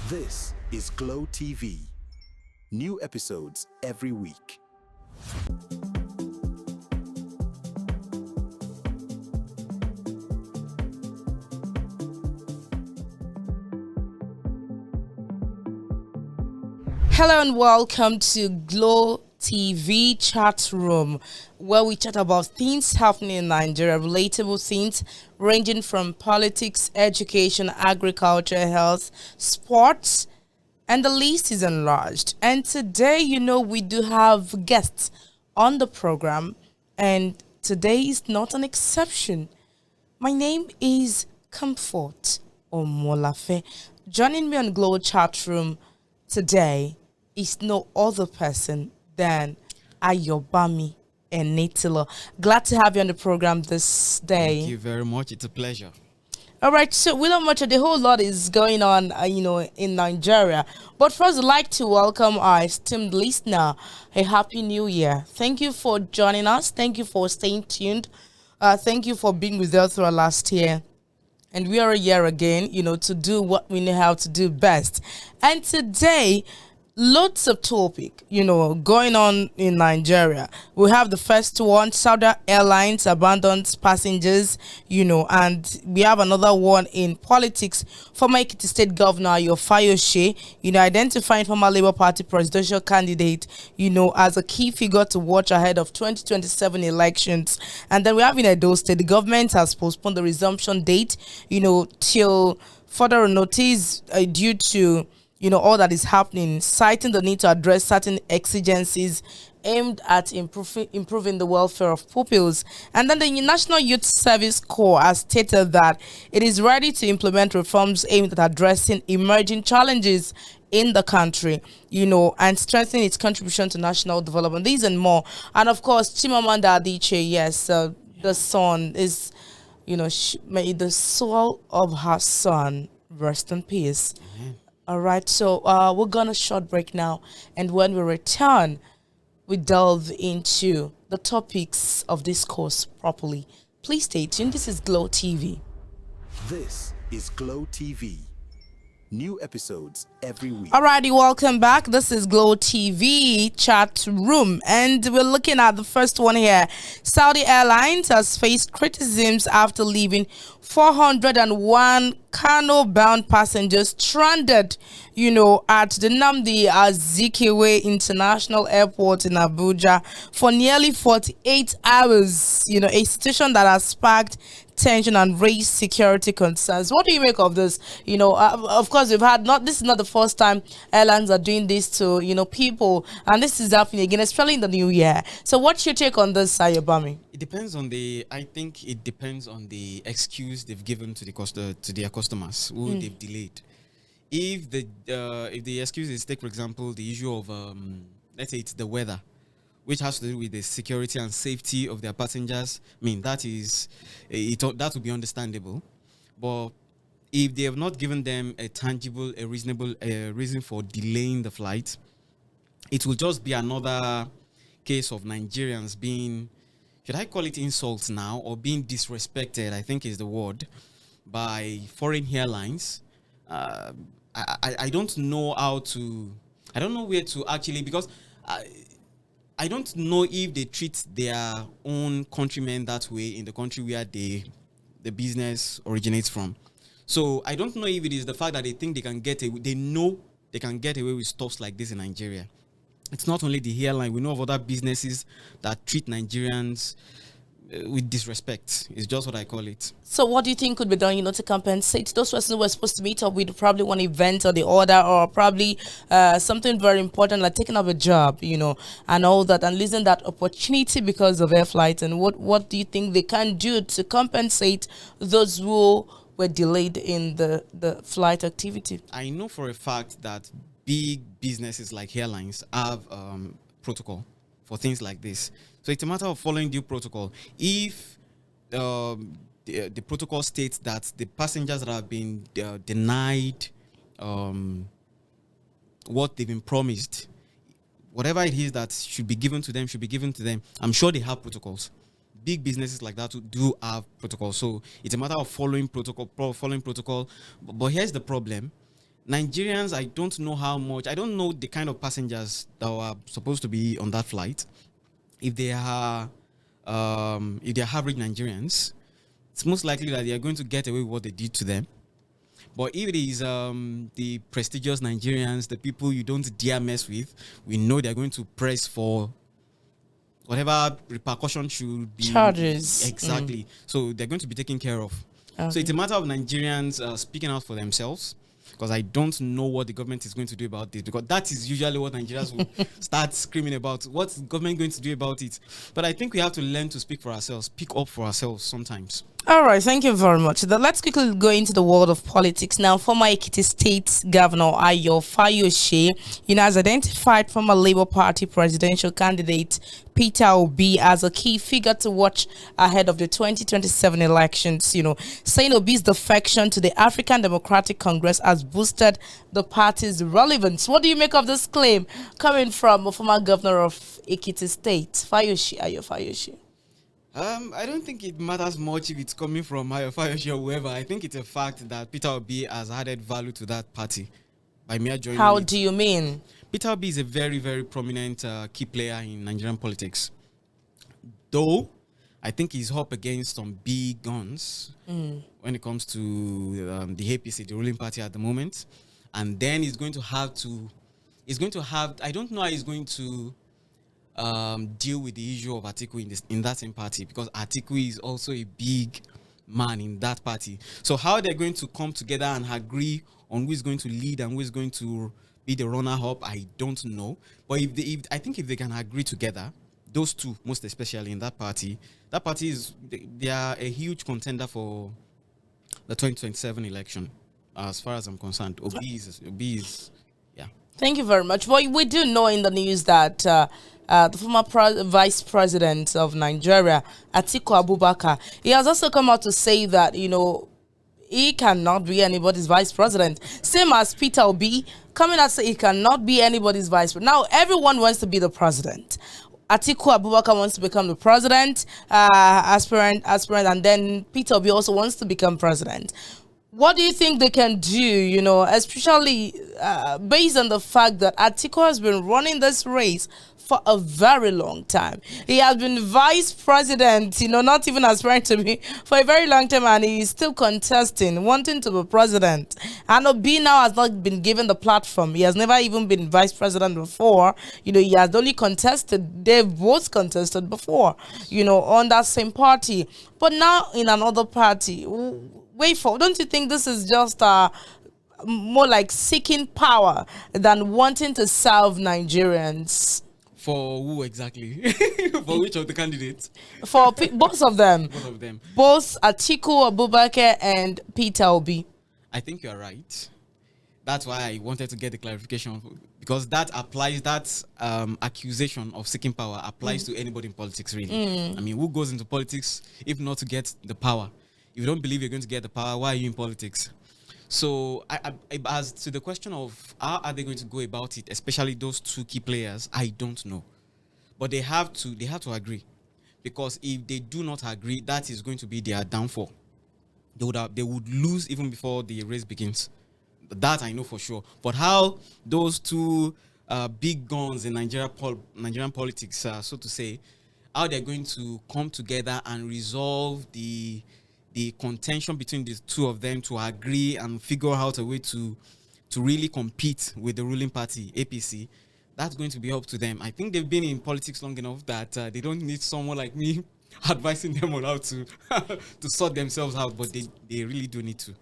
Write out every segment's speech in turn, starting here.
This is Glow TV. New episodes every week. Hello and welcome to Glow TV Chatroom, where we chat about things happening in Nigeria, relatable things ranging from politics, education, agriculture, health, sports, and the list is enlarged. And today, we do have guests on the program, and today is not an exception. My name is Comfort Omolafe. Joining me on Glow Chatroom today is no other person than Ayobami and Netilo. Glad to have you on the program this day. Thank you very much. It's a pleasure. All right, so we don't much. The whole lot is going on, in Nigeria. But first, I'd like to welcome our esteemed listener. A happy new year. Thank you for joining us. Thank you for staying tuned. Thank you for being with us throughout last year. And we are here again, to do what we know how to do best. And today, lots of topic, going on in Nigeria. We have the first one, Saudi Airlines abandons passengers, and we have another one in politics. Former Ekiti State Governor Yofayoshe, identifying former Labour Party presidential candidate, as a key figure to watch ahead of 2027 elections. And then we have in Edo State, the government has postponed the resumption date, till further notice due to all that is happening, citing the need to address certain exigencies aimed at improving the welfare of pupils. And then the National Youth Service Corps has stated that it is ready to implement reforms aimed at addressing emerging challenges in the country, and strengthening its contribution to national development. These and more. And of course, Chimamanda Adichie, yes, the son is, may the soul of her son rest in peace. Mm-hmm. All right, so we're going to short break now. And when we return, we delve into the topics of this course properly. Please stay tuned. This is Glow TV. This is Glow TV. New episodes every week. Alrighty, welcome back. This is Glow TV Chat Room, and we're looking at the first one here. Saudi Airlines has faced criticisms after leaving 401 Kano-bound passengers stranded, at the Nnamdi Azikiwe International Airport in Abuja for nearly 48 hours. A situation that has sparked tension and raised security concerns. What do you make of this? Of course, this is not the first time airlines are doing this to, people, and this is happening again, especially in the new year. So what's your take on this, Ayobami? I think it depends on the excuse they've given to their customers who they've delayed. If the excuse is, take for example, the issue of, let's say it's the weather, which has to do with the security and safety of their passengers, that would be understandable. But if they have not given them a tangible, a reasonable reason for delaying the flight, it will just be another case of Nigerians being, should I call it insults now, or being disrespected, I think is the word, by foreign airlines. I don't know I don't know where to actually, because I don't know if they treat their own countrymen that way in the country where the business originates from. So I don't know if it is the fact that they think they know they can get away with stuff like this in Nigeria. It's not only the airline. We know of other businesses that treat Nigerians with disrespect. It's just what I call it. So what do you think could be done, to compensate those persons who were supposed to meet up with probably one event or the other, or probably something very important like taking up a job, and all that, and losing that opportunity because of air flight? And what do you think they can do to compensate those who were delayed in the flight activity? I know for a fact that big businesses like airlines have protocol for things like this. So it's a matter of following due protocol. If the protocol states that the passengers that have been denied what they've been promised, whatever it is that should be given to them, should be given to them. I'm sure they have protocols. Big businesses like that do have protocols. So it's a matter of following protocol. But here's the problem. Nigerians, I don't know how much. I don't know the kind of passengers that were supposed to be on that flight. If they are average Nigerians, it's most likely that they are going to get away with what they did to them. But if it is the prestigious Nigerians, the people you don't dare mess with, we know they're going to press for whatever repercussion should be. Charges. Exactly. So they're going to be taken care of. Okay. So it's a matter of Nigerians speaking out for themselves, because I don't know what the government is going to do about this, because that is usually what Nigerians will start screaming about. What's the government going to do about it? But I think we have to learn to speak for ourselves, speak up for ourselves sometimes. All right, thank you very much. Let's quickly go into the world of politics now. Former Ekiti State Governor Ayo Fayose, has identified former Labour Party presidential candidate Peter Obi as a key figure to watch ahead of the 2027 elections. Saying Obi's defection to the African Democratic Congress has boosted the party's relevance. What do you make of this claim coming from a former governor of Ekiti State, Ayo Fayose? I don't think it matters much if it's coming from Ayo Fayose or whoever. I think it's a fact that Peter Obi has added value to that party by mere joining. How do you mean? Peter Obi is a very, very prominent key player in Nigerian politics. Though, I think he's up against some big guns when it comes to the APC, the ruling party at the moment. And then I don't know how he's going to deal with the issue of Atiku in that same party, because Atiku is also a big man in that party. So how they're going to come together and agree on who is going to lead and who is going to be the runner-up, I don't know. But I think if they can agree together, those two most especially in that party they are a huge contender for the 2027 election. As far as I'm concerned, Obi is. Thank you very much. Well, we do know in the news that the former vice president of Nigeria, Atiku Abubakar, he has also come out to say that, he cannot be anybody's vice president. Same as Peter Obi coming out to say he cannot be anybody's vice president. Now, everyone wants to be the president. Atiku Abubakar wants to become the president, aspirant, and then Peter Obi also wants to become president. What do you think they can do, especially based on the fact that Atiku has been running this race for a very long time? He has been vice president, not even aspiring to be, for a very long time, and he is still contesting, wanting to be president. And Obi now has not been given the platform. He has never even been vice president before. He has only contested. They've both contested before, on that same party. But now in another party. Don't you think this is just more like seeking power than wanting to serve Nigerians? For who exactly? For which of the candidates? For both of them. Both of them. Both Atiku Abubakar and Peter Obi. I think you're right. That's why I wanted to get the clarification, because that applies, that accusation of seeking power applies to anybody in politics, really. I mean, who goes into politics if not to get the power? If you don't believe you're going to get the power, why are you in politics? So, as to the question of how are they going to go about it, especially those two key players, I don't know. But they have to agree, because if they do not agree, that is going to be their downfall. They would lose even before the race begins. That I know for sure. But how those two big guns in Nigerian politics, so to say, how they're going to come together and resolve the contention between the two of them to agree and figure out a way to really compete with the ruling party, APC, that's going to be up to them. I think they've been in politics long enough that they don't need someone like me advising them on how to to sort themselves out, but they really do need to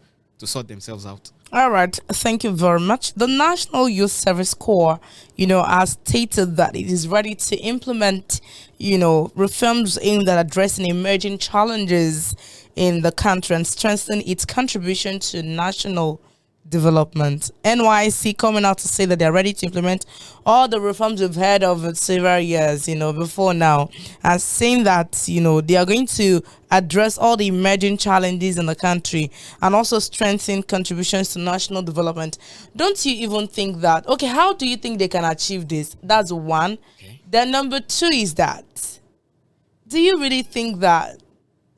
sort themselves out. All right, thank you very much. The National Youth Service Corps, has stated that it is ready to implement, reforms aimed at addressing emerging challenges in the country and strengthen its contribution to national development. NYC coming out to say that they're ready to implement all the reforms we've heard of several years, before now, and saying that, they are going to address all the emerging challenges in the country and also strengthen contributions to national development. Don't you even think that, okay, how do you think they can achieve this? That's one. Okay. Then number two is that, do you really think that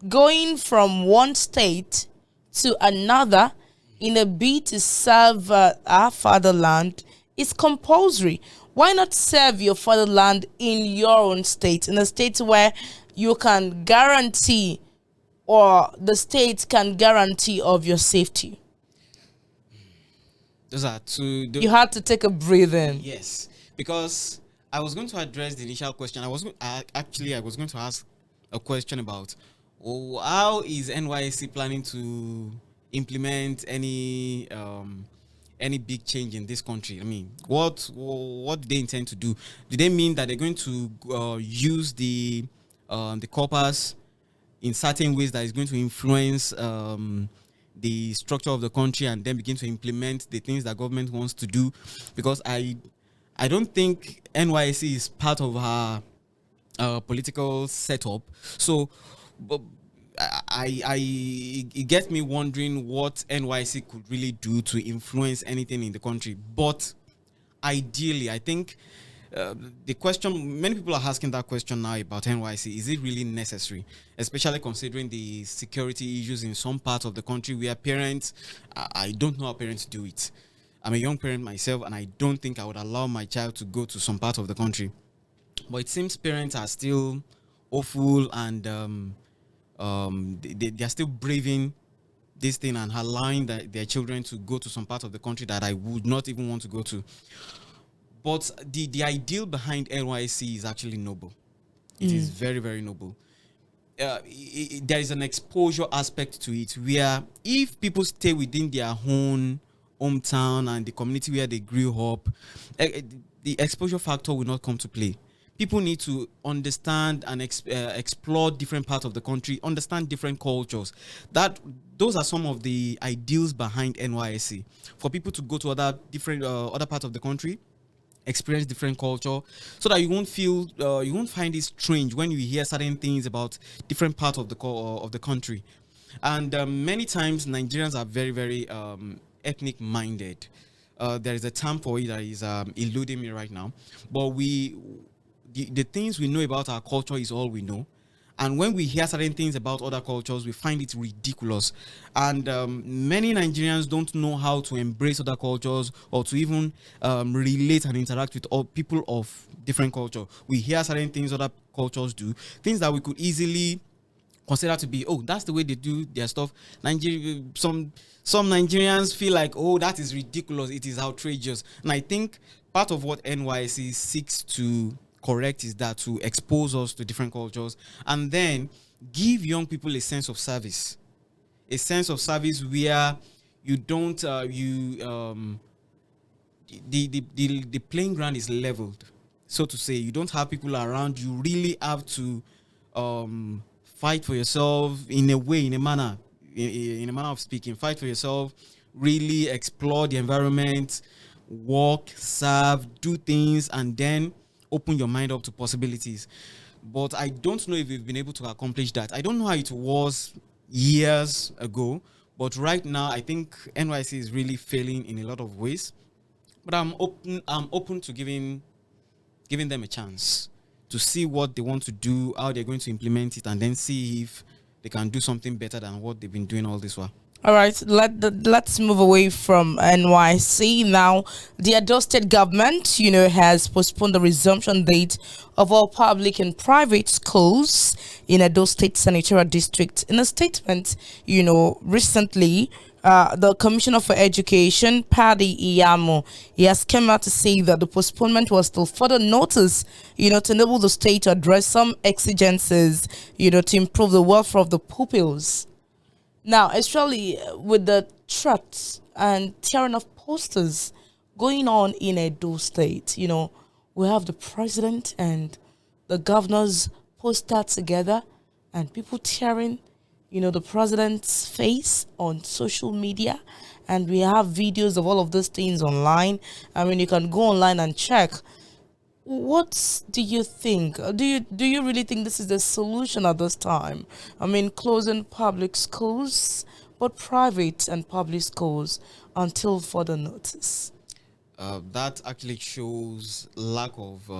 going from one state to another in a bid to serve our fatherland is compulsory. Why not serve your fatherland in your own state, in a state where you can guarantee, or the state can guarantee of your safety? Those are two. You had to take a breath in. Yes, because I was going to address the initial question. I was going to ask a question about, oh, how is NYC planning to implement any big change in this country? I mean, what do they intend to do? Do they mean that they're going to use the corpus in certain ways that is going to influence the structure of the country, and then begin to implement the things that government wants to do? Because I don't think NYC is part of our political setup. So, but it gets me wondering what NYC could really do to influence anything in the country. But ideally, I think the question, many people are asking that question now about NYC: is it really necessary, especially considering the security issues in some parts of the country where parents, I don't know how parents do it. I'm a young parent myself, and I don't think I would allow my child to go to some part of the country. But it seems parents are still hopeful, and they are still braving this thing and allowing their children to go to some part of the country that I would not even want to go to. But the ideal behind NYC is actually noble. It is very, very noble. There is an exposure aspect to it, where if people stay within their own hometown and the community where they grew up, the exposure factor will not come to play. People need to understand and explore different parts of the country, understand different cultures. Those are some of the ideals behind NYSC, for people to go to other parts of the country, experience different culture, so that you won't find it strange when you hear certain things about different parts of the country. And many times Nigerians are very, very ethnic minded. There is a term for it that is eluding me right now, but the things we know about our culture is all we know. And when we hear certain things about other cultures, we find it ridiculous. And many Nigerians don't know how to embrace other cultures, or to even relate and interact with all people of different culture. We hear certain things other cultures do, things that we could easily consider to be, oh, that's the way they do their stuff. Some Nigerians feel like, oh, that is ridiculous, it is outrageous. And I think part of what NYC seeks to correct is that, to expose us to different cultures, and then give young people a sense of service where you don't the playing ground is leveled, so to say. You don't have people around. You really have to fight for yourself, in a way, in a manner of speaking. Fight for yourself, really explore the environment, work, serve, do things, and then open your mind up to possibilities. But I don't know if we've been able to accomplish that. I don't know how it was years ago, but right now I think NYC is really failing in a lot of ways. But I'm open to giving them a chance to see what they want to do, how they're going to implement it, and then see if they can do something better than what they've been doing all this while. All right, let's move away from NYC now. The Edo State government, has postponed the resumption date of all public and private schools in Edo State Senatorial District. In a statement, recently, the Commissioner for Education, Paddy Iyamo, he has come out to say that the postponement was till further notice, to enable the state to address some exigencies, to improve the welfare of the pupils. Now, especially with the threats and tearing of posters going on in Edo State, we have the president and the governor's poster together, and people tearing, the president's face on social media. And we have videos of all of these things online. I mean, you can go online and check. What do you think? Do you really think this is the solution at this time? I mean, closing public schools, but private and public schools until further notice. That actually shows lack of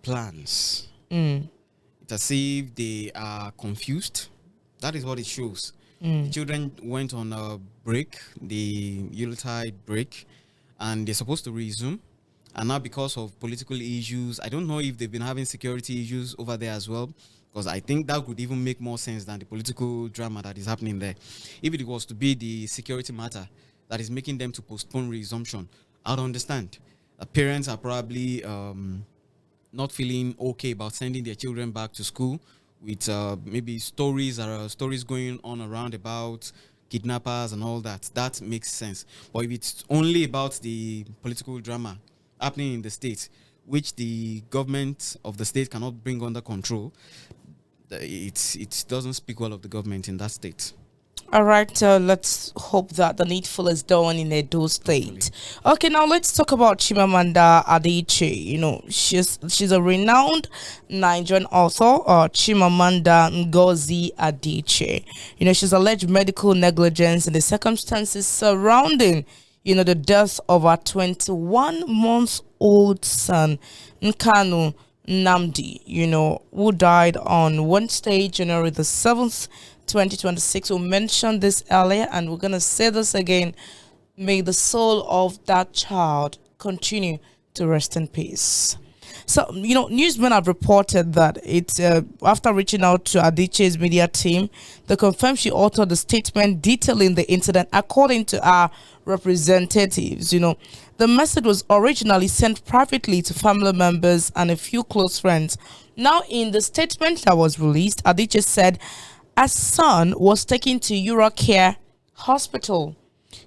plans. It's as if they are confused. That is what it shows. The children went on a break, the Yuletide break, and they're supposed to resume. And now, because of political issues, I don't know if they've been having security issues over there as well, because I think that could even make more sense than the political drama that is happening there. If it was to be the security matter that is making them to postpone resumption, I'd understand. Parents are probably not feeling okay about sending their children back to school with maybe stories going on around about kidnappers and all that. That makes sense. But if it's only about the political drama happening in the state, which the government of the state cannot bring under control, it doesn't speak well of the government in that state. All right, let's hope that the needful is done in Edo State. Okay, now let's talk about Chimamanda Adichie. You know, she's a renowned Nigerian author, Chimamanda Ngozi Adichie. You know, she's alleged medical negligence in the circumstances surrounding, you know, the death of her 21-month-old son, Nkanu Namdi, you know, who died on Wednesday, January the 7th, 2026. We mentioned this earlier and we're going to say this again. May the soul of that child continue to rest in peace. So, you know, newsmen have reported that it's after reaching out to Adichie's media team, they confirmed she authored a statement detailing the incident. According to our representatives, you know, the message was originally sent privately to family members and a few close friends. Now, in the statement that was released, Adichie said her son was taken to Eurocare Hospital,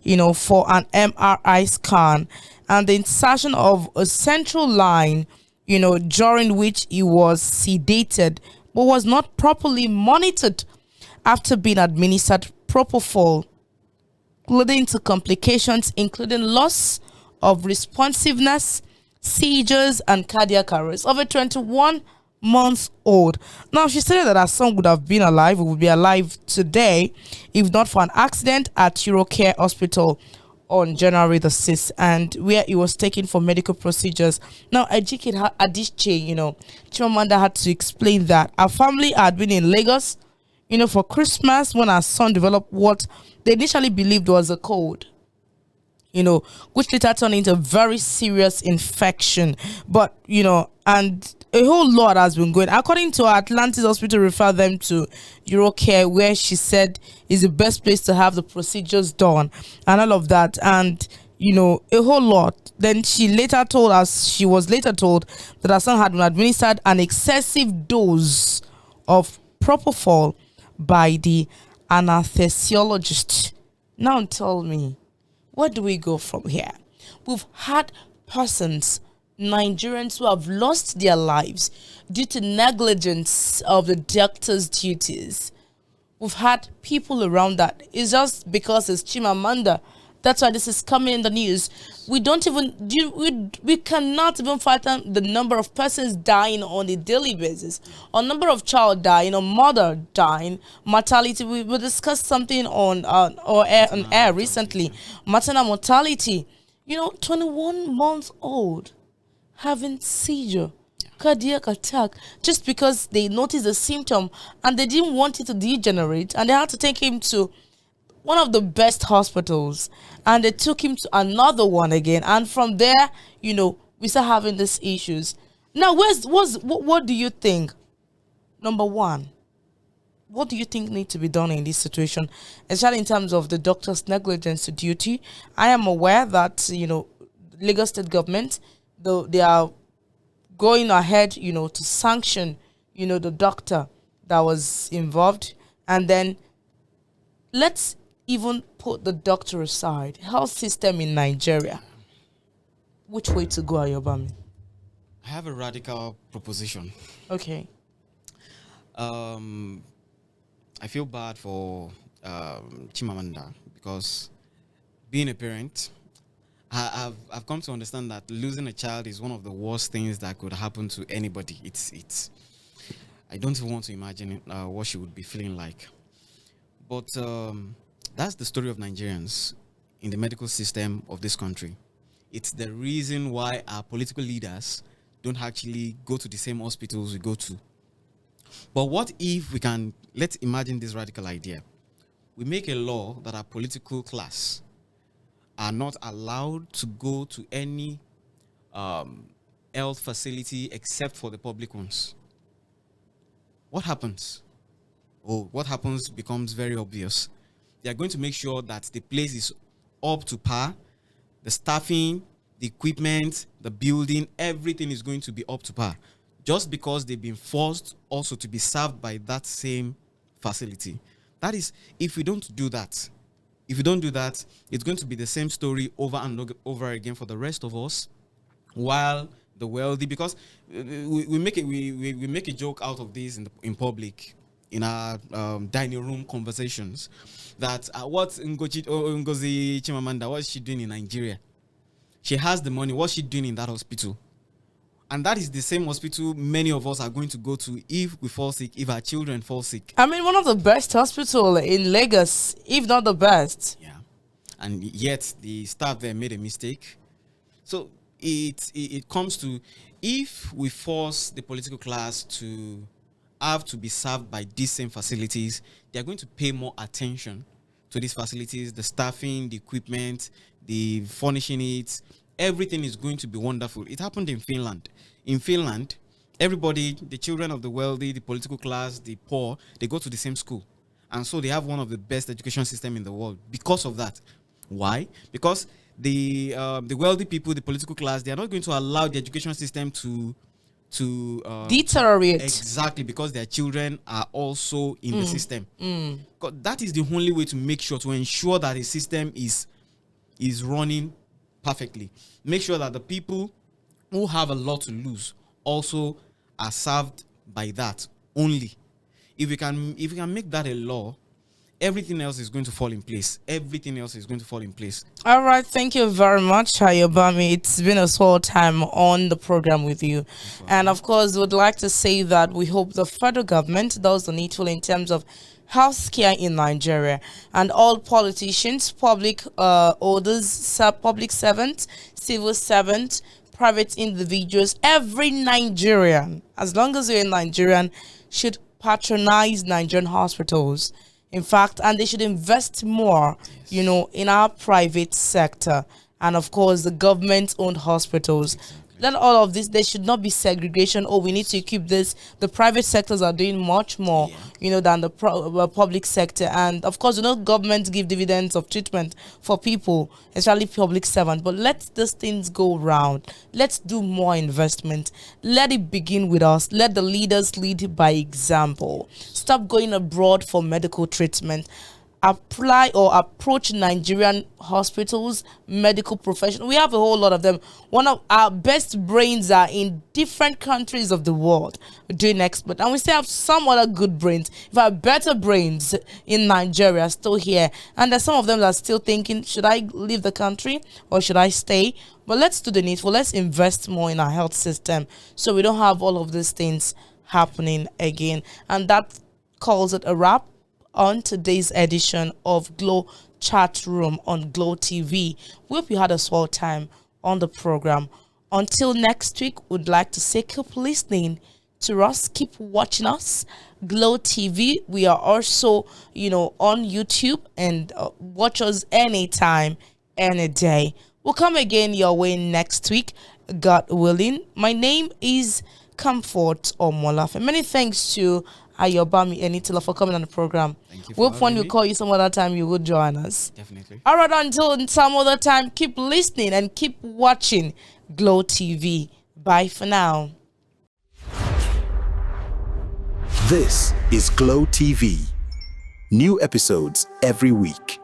you know, for an MRI scan and the insertion of a central line, you know, during which he was sedated but was not properly monitored after being administered propofol, leading to complications including loss of responsiveness, seizures, and cardiac arrest of a 21-month-old. Now, she said that her son would have been alive, would be alive today, if not for an accident at Eurocare Hospital on January the 6th, and where he was taken for medical procedures. Now, Adichie, you know, Chimamanda had to explain that her family had been in Lagos, you know, for Christmas when her son developed what they initially believed was a cold, you know, which later turned into a very serious infection. But, you know, and a whole lot has been going. According to her, Atlantis Hospital referred them to Eurocare, where she said is the best place to have the procedures done and all of that. And, you know, a whole lot. Then she was later told that her son had been administered an excessive dose of propofol by the anesthesiologist. Now tell me, where do we go from here? We've had persons, Nigerians, who have lost their lives due to negligence of the doctor's duties. We've had people around that. It's just because it's Chimamanda. That's why this is coming in the news. We don't even we cannot even fathom the number of persons dying on a daily basis, or number of child dying, or mother dying, mortality. We discussed something on air recently, maternal mortality. You know, 21-month-old having seizure, cardiac attack, just because they noticed a symptom and they didn't want it to degenerate, and they had to take him to one of the best hospitals, and they took him to another one again, and from there, you know, we start having these issues. Now, what do you think? Number one, what do you think needs to be done in this situation, especially in terms of the doctor's negligence to duty? I am aware that, you know, Lagos State government, they are going ahead, you know, to sanction, you know, the doctor that was involved, and then let's even put the doctor aside. Health system in Nigeria. Which way to go, Ayobami? I have a radical proposition. Okay. I feel bad for Chimamanda, because being a parent, I've come to understand that losing a child is one of the worst things that could happen to anybody. It's I don't even want to imagine what she would be feeling like. But that's the story of Nigerians in the medical system of this country. It's the reason why our political leaders don't actually go to the same hospitals we go to. But what if let's imagine this radical idea. we make a law that our political class are not allowed to go to any health facility except for the public ones, what happens? What happens becomes very obvious. They are going to make sure that the place is up to par, the staffing, the equipment, the building, everything is going to be up to par, just because they've been forced also to be served by that same facility. That is, if we don't do that, it's going to be the same story over and over again for the rest of us, while the wealthy, because we make a joke out of this in public, in our dining room conversations, that what's Ngozi Chimamanda, what's she doing in Nigeria? She has the money. What's she doing in that hospital? And that is the same hospital many of us are going to go to if we fall sick, if our children fall sick. I mean, one of the best hospitals in Lagos, if not the best. Yeah. And yet the staff there made a mistake. So it comes to, if we force the political class to have to be served by these same facilities, they are going to pay more attention to these facilities, the staffing, the equipment, the furnishing it. Everything is going to be wonderful. It happened in Finland. In Finland, everybody, the children of the wealthy, the political class, the poor, they go to the same school. And so they have one of the best education system in the world because of that. Why? Because the wealthy people, the political class, they are not going to allow the education system to deteriorate. Exactly, because their children are also in the system. Because that is the only way to make sure, to ensure that the system is running perfectly. Make sure that the people who have a lot to lose also are served by that only. If we can make that a law, everything else is going to fall in place. All right, thank you very much, Ayobami. It's been a swell time on the program with you. And of course, we'd like to say that we hope the federal government does the needful in terms of healthcare in Nigeria, and all politicians, public orders, public servants, civil servants, private individuals, every Nigerian, as long as you're a Nigerian, should patronize Nigerian hospitals. In fact, and they should invest more, in our private sector, and of course the government-owned hospitals. Then all of this, there should not be segregation. We need to keep this. The private sectors are doing much more, than the public sector. And of course, government give dividends of treatment for people, especially public servants. But let these things go round. Let's do more investment. Let it begin with us. Let the leaders lead by example. Stop going abroad for medical treatment. Apply or approach Nigerian hospitals, medical professionals. We have a whole lot of them. One of our best brains are in different countries of the world doing expert, and we still have some other good brains. If our better brains in Nigeria still here, and there's some of them that are still thinking, should I leave the country or should I stay? But let's do the needful. Let's invest more in our health system so we don't have all of these things happening again. And that calls it a wrap on today's edition of Glow Chat Room on Glow TV. We hope you had a swell time on the program. Until next week, we'd like to say keep listening to us, keep watching us. Glow TV. We are also, on YouTube, and watch us anytime, any day. We'll come again your way next week, God willing. My name is Comfort Omolaf. And many thanks to Ayobami Enitila for coming on the program. Thank you. We'll when we call you some other time, you will join us. Definitely. All right, until some other time, keep listening and keep watching Glow TV. Bye for now. This is Glow TV. New episodes every week.